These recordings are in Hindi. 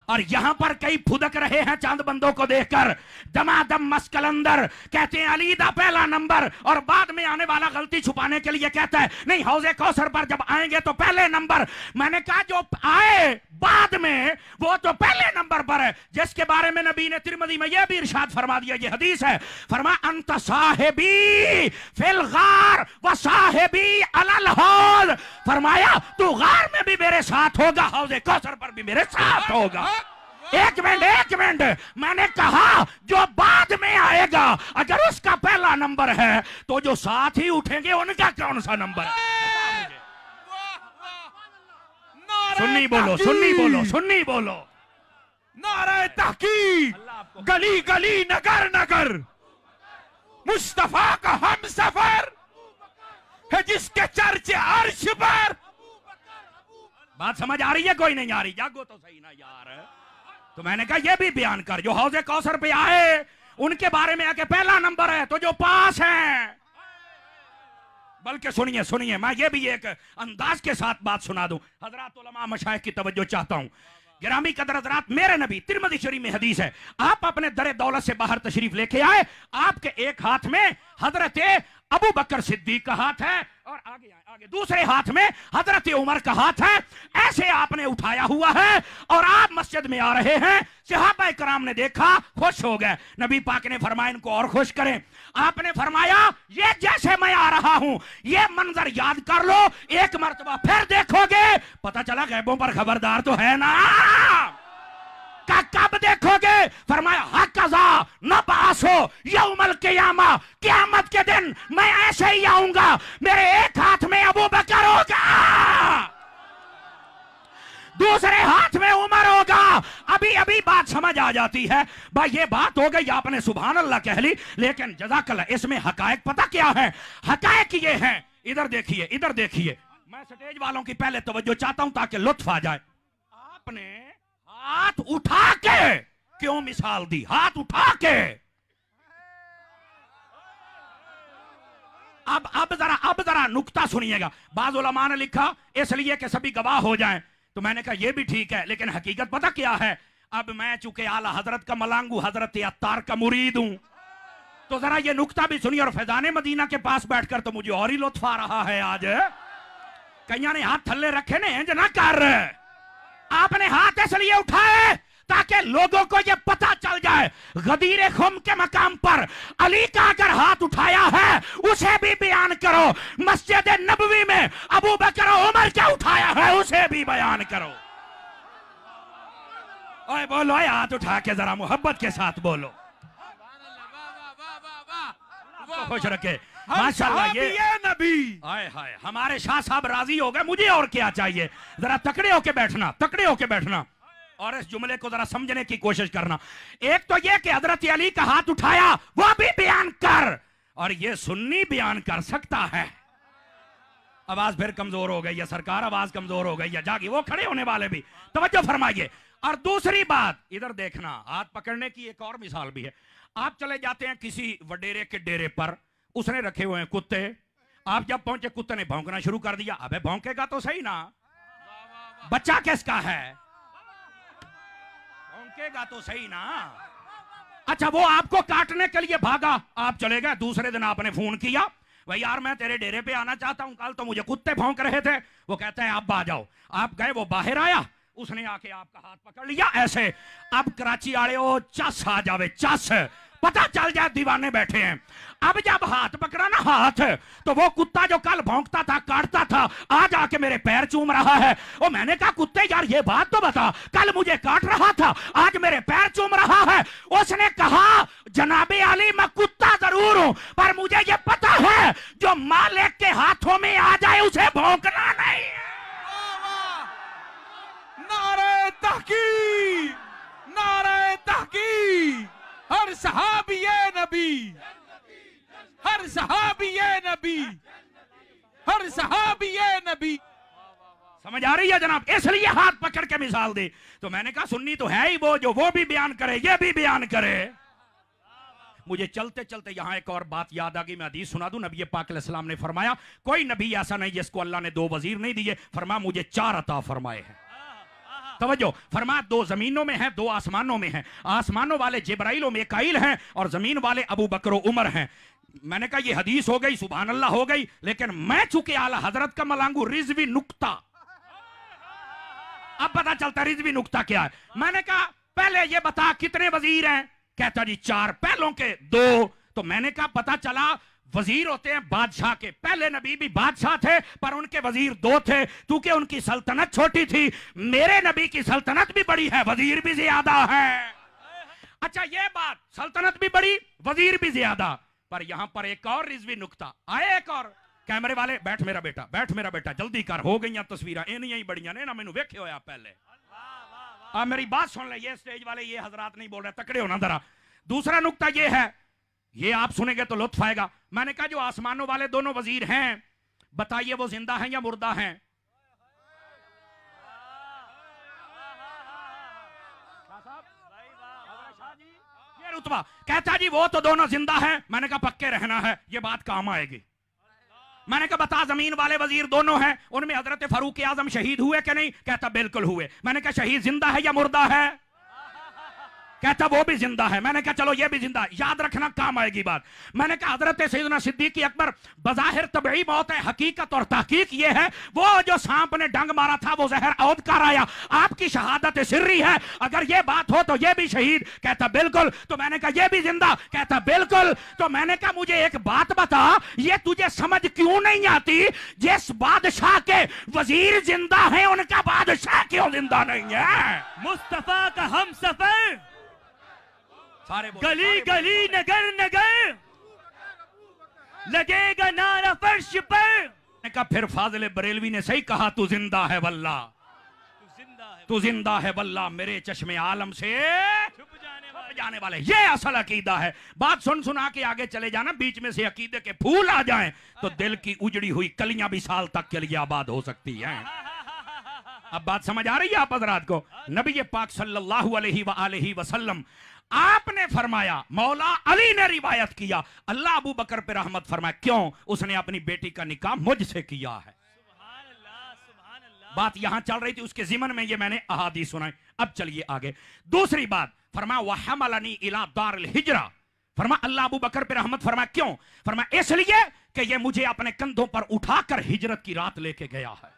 और यहां पर कई फुदक रहे हैं चांद बंदों को देखकर, दमादम मस्कलंदर कहते हैं अली दा पहला नंबर, और बाद में आने वाला गलती छुपाने के लिए कहता है नहीं हौजे कौसर पर जब आएंगे तो पहले नंबर। मैंने कहा जो आए बाद में वो तो पहले नंबर पर है, जिसके बारे में नबी ने तिरमिज़ी में यह भी इरशाद फरमा दिया, ये हदीस है, फरमा अंत साहिबी फिल गार व साहिबी अलल हौज, फरमाया तू गार में भी मेरे साथ होगा, हौजे कौसर पर भी मेरे साथ होगा। एक मिनट, मैंने कहा जो बाद में आएगा अगर उसका पहला नंबर है तो जो साथ ही उठेंगे उनका कौन सा नंबर है? सुन्नी बोलो। नारे तहकीक, गली गली नगर नगर मुस्तफा का हम सफर है जिसके चर्चे अर्श पर। बात समझ आ रही है? कोई नहीं आ रही? जागो तो सही ना यार। तो मैंने कहा ये भी बयान कर, जो हौजे कौसर पे आए उनके बारे में आके पहला नंबर है, तो जो पास है, बल्कि सुनिए मैं ये भी एक अंदाज के साथ बात सुना दूं, हजरात उलमा मशाइख की तवज्जो चाहता हूं। गिरामी कदर हजरात, मेरे नबी तिरमिज़ी शरीफ में हदीस है, आप अपने दरे दौलत से बाहर तशरीफ लेके आए, आपके एक हाथ में हजरत अबू बकर सिद्दीक का हाथ है और आगे दूसरे हाथ में हजरत उमर का हाथ है, ऐसे आपने उठाया हुआ है और आप मस्जिद में आ रहे हैं। सहाबा कराम ने देखा, खुश हो गए। नबी पाक ने फरमाया इनको और खुश करें। आपने फरमाया ये जैसे मैं आ रहा हूं ये मंजर याद कर लो, एक मर्तबा फिर देखोगे, पता चला गैबों पर खबरदार तो है ना। का कब देखोगे? फरमाया हक़ज़ा नबासो यौमल क़ियामा, क़यामत के दिन मैं ऐसे ही आऊंगा, मेरे एक हाथ में अबू बकर होगा, दूसरे हाथ में उमर होगा। अभी अभी बात समझ आ जाती है भाई, ये बात हो गई, आपने सुभान अल्लाह कह ली, लेकिन जज़ाकल्लाह इसमें हकायक पता क्या है? हकायक ये है, इधर देखिए, मैं स्टेज वालों की पहले तवज्जो चाहता हूं ताकि लुत्फ आ जाए। आपने हाथ उठा के क्यों मिसाल दी? हाथ उठा के। अब जरा नुक्ता सुनिएगा। बाज़ उलमा ने लिखा इसलिए कि सभी गवाह हो जाएं, तो मैंने कहा यह भी ठीक है, लेकिन हकीकत पता क्या है? अब मैं चूंकि आला हजरत का मलांगू, हजरत अत्तार का मुरीद हूं, तो जरा ये नुक्ता भी सुनिए। और फैजाने मदीना के पास बैठकर तो मुझे और ही लुत्फ आ रहा है आज। कईया ने हाथ थल्ले रखे ने, इंज ना कर। आपने हाथ इसलिए उठाए ताकि लोगों को यह पता चल जाए गदीर खुम के मकाम पर अली का अगर हाथ उठाया है उसे भी बयान करो, मस्जिद नबवी में अबू बकर उमर क्या उठाया है उसे भी बयान करो। ओए बोलो, हाथ उठा के जरा मोहब्बत के साथ बोलो। खुश रखे माशाल्लाह। ये नबी हाय हाय, हमारे शाह साहब राजी हो गए, मुझे और क्या चाहिए? जरा तकड़े होके बैठना और इस जुमले को जरा समझने की कोशिश करना। एक तो ये कि हजरत अली का हाथ उठाया वो भी बयान कर, और ये सुन्नी बयान कर सकता है। आवाज फिर कमजोर हो गई है सरकार, आवाज कमजोर हो गई है, जागी वो खड़े होने वाले भी तवज्जो फरमाइए। और दूसरी बात इधर देखना, हाथ पकड़ने की एक और मिसाल भी है। आप चले जाते हैं किसी वडेरे के डेरे पर, उसने रखे हुए हैं कुत्ते, आप जब पहुंचे कुत्ते ने भौंकना शुरू कर दिया। अबे भौंकेगा तो सही ना, बच्चा किसका है? भौंकेगा तो सही ना। अच्छा, वो आपको काटने के लिए भागा, आप चले गए। दूसरे दिन आपने फोन किया, भाई यार मैं तेरे डेरे पे आना चाहता हूं, कल तो मुझे कुत्ते भौंक रहे थे। वो कहता है अब आ जाओ। आप गए, वो बाहर आया, उसने आके आपका हाथ पकड़ लिया ऐसे। अब कराची आड़े ओ चस आ जावे, चस पता चल जाए दीवाने बैठे हैं। अब जब हाथ पकड़ा ना हाथ, तो वो कुत्ता जो कल भौंकता था, काटता था, आज आके मेरे पैर चूम रहा है। ओ मैंने कहा कुत्ते यार ये बात तो बता, कल मुझे काट रहा था, आज मेरे पैर चूम रहा है। उसने कहा जनाबे अली मैं कुत्ता जरूर हूं, पर मुझे ये पता है जो मालिक के हाथों में आ जाए उसे भौंकना नहीं है। नारे तहकीक, नारे तहकीक। हर सहाबिये नबी, हर सहाबिये नबी, हर सहाबिये नबी। समझ आ रही है जनाब? इसलिए हाथ पकड़ के मिसाल दे। तो मैंने कहा सुन्नी तो है ही वो, जो वो भी बयान करे ये भी बयान करे। मुझे चलते चलते यहां एक और बात याद आ गई, मैं हदीस सुना दूं। नबी पाक अलैहिस्सलाम ने फरमाया कोई नबी ऐसा नहीं जिसको अल्लाह ने 2 वजीर नहीं दिए, फरमाया मुझे 4 अता फरमाए हैं। तवज्जो फरमा, दो जमीनों में है, दो आसमानों में है। आसमानों वाले जिब्राइल और मीकाईल हैं और जमीन वाले अबू बकर और उमर हैं। मैंने कहा ये हदीस हो गई, सुभान अल्लाह हो गई, लेकिन मैं चूंकि आला हजरत का मलांगू रिजवी नुक्ता, अब पता चलता रिजवी नुक्ता क्या है। मैंने कहा पहले ये बता कितने वजीर हैं? कहता जी 4, पहलों के 2। तो मैंने कहा पता चला वजीर होते हैं बादशाह के, पहले नबी भी बादशाह थे पर उनके वजीर 2 थे, क्योंकि उनकी सल्तनत छोटी थी। मेरे नबी की सल्तनत भी बड़ी है, वजीर भी ज्यादा है। अच्छा ये बात, सल्तनत भी बड़ी, वजीर भी ज्यादा। पर यहां पर एक और रिजवी नुक्ता आए, एक और। कैमरे वाले बैठ मेरा बेटा, बैठ मेरा बेटा, जल्दी कर, हो गई तस्वीर इनियां ही बड़ियां ने ना, मैनू वेखे होया पहले। अब मेरी बात सुन ले, ये स्टेज वाले ये हजरात नहीं बोल रहे, तकड़े होना जरा। दूसरा नुक्ता ये है, ये आप सुनेंगे तो लुत्फ आएगा। मैंने कहा जो आसमानों वाले दोनों वजीर हैं, बताइए वो जिंदा हैं या मुर्दा हैं? ये रुतबा कहता जी वो तो दोनों जिंदा हैं। मैंने कहा पक्के रहना है, ये बात काम आएगी। मैंने कहा बता जमीन वाले वजीर दोनों हैं, उनमें हजरत फारूक आजम शहीद हुए कि नहीं? कहता बिल्कुल हुए। मैंने कहा शहीद जिंदा है या मुर्दा है? कहता वो भी जिंदा है। मैंने कहा चलो ये भी जिंदा, याद रखना काम आएगी बात। मैंने कहा हजरत सैयदना सिद्दीक अकबर बज़ाहिर तबई मौत है, हकीकत और तहकीक ये है वो जो सांप ने डंग मारा था वो जहर औद कर आया, आपकी शहादत सिर्री है, अगर ये बात हो तो ये भी शहीद। कहता बिल्कुल। तो मैंने कहा ये भी जिंदा? कहता बिल्कुल। तो मैंने कहा मुझे एक बात बता, ये तुझे समझ क्यों नहीं आती, जिस बादशाह के वजीर जिंदा है उनका बादशाह क्यों जिंदा नहीं है? मुस्तफा का हम सफर सारे गली गली नगर नगर लगेगा नारा फर्श पर। का फिर फाजिल बरेलवी ने सही कहा, तू जिंदा है वल्ला, तू जिंदा है वल्ला, मेरे चश्मे आलम से छुप जाने वाले। ये असल अकीदा है। बात सुन सुना के आगे चले जाना, बीच में से अकीदे के फूल आ जाएं तो दिल की उजड़ी हुई कलियां भी साल तक के लिए आबाद हो सकती हैं। अब बात समझ आ रही है आप हजरात को? नबी पाक सल्लल्लाहु अलैहि वसल्लम आपने फरमाया, मौला अली ने रिवायत किया, अल्लाह अबू बकर पे रहमत फरमाए, क्यों? उसने अपनी बेटी का निकाह मुझसे किया है। बात यहां चल रही थी, उसके जिमन में ये मैंने अहादीस सुनाई। अब चलिए आगे। दूसरी बात फरमा वहमलनी इला दारिल हिजरा, फरमा अल्लाह अबू बकर पे रहमत फरमाए, क्यों? फरमा इसलिए कि ये मुझे अपने कंधों पर उठाकर हिजरत की रात लेके गया है।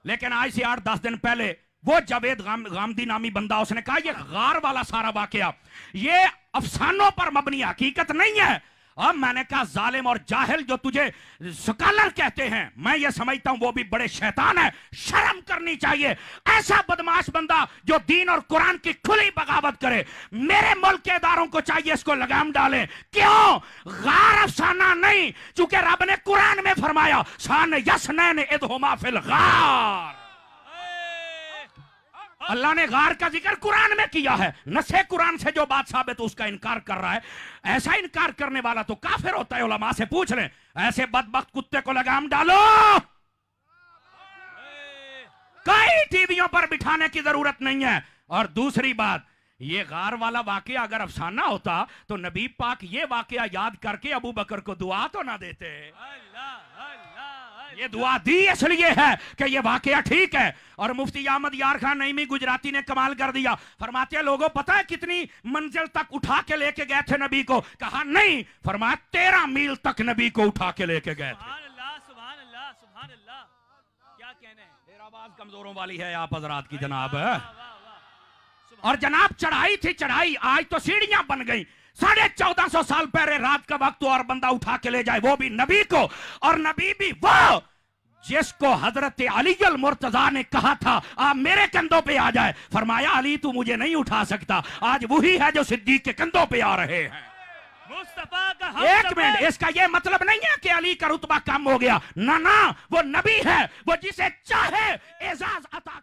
लेकिन आज से 8-10 दिन पहले वो जावेद गामदी नामी बंदा, उसने कहा ये गार वाला सारा वाकया ये अफसानों पर मबनी हकीकत नहीं है। अब मैंने कहा जालिम और जाहिल जो तुझे स्कॉलर कहते हैं, मैं ये समझता हूं वो भी बड़े शैतान है, शर्म करनी चाहिए। ऐसा बदमाश बंदा जो दीन और कुरान की खुली बगावत करे, मेरे मुल्क के इदारों को चाहिए इसको लगाम डालें। क्यों? गार अफसाना नहीं, चूंकि रब ने कुरान में फरमाया सान यसनैन इदहुमा फिल गार, अल्लाह ने गार का जिक्र कुरान में किया है। नसे कुरान से जो बात साबित उसका इनकार कर रहा है, ऐसा इनकार करने वाला तो काफिर होता है। उलमा से पूछ लें, ऐसे बदबख्त कुत्ते को लगाम डालो, कई टीवियों पर बिठाने की जरूरत नहीं है। और दूसरी बात, ये गार वाला वाकया अगर अफसाना होता तो नबी पाक ये वाकया याद करके अबू बकर को दुआ तो ना देते। ये दुआ दी इसलिए है कि ये वाकया ठीक है। और मुफ्ती अहमद यार खान नईमी गुजराती ने कमाल कर दिया, फरमाते हैं लोगों पता है कितनी मंजिल तक उठा के लेके गए थे नबी को? कहा नहीं, फरमाया 13 मील तक नबी को उठा के लेके गए थे। सुभान अल्लाह, सुभान अल्लाह, क्या कहने हैं। मेरा आवाज कमजोरों वाली है आप हजरात की जनाब। और जनाब चढ़ाई थी चढ़ाई, आज तो सीढ़ियां बन गई। 1450 साल पहले रात का वक्त और बंदा उठा के ले जाए, वो भी नबी को, और नबी भी वो जिसको हजरत अली अल मुर्तजा ने कहा था आप मेरे कंधों पे आ जाए। फरमाया अली तू मुझे नहीं उठा सकता, आज वही है जो सिद्दीक के कंधों पे आ रहे हैं। मुस्तफा का हम एक मिनट, इसका यह मतलब नहीं है कि अली का रुतबा कम हो गया, ना ना, वो नबी है, वो जिसे चाहे एजाज अता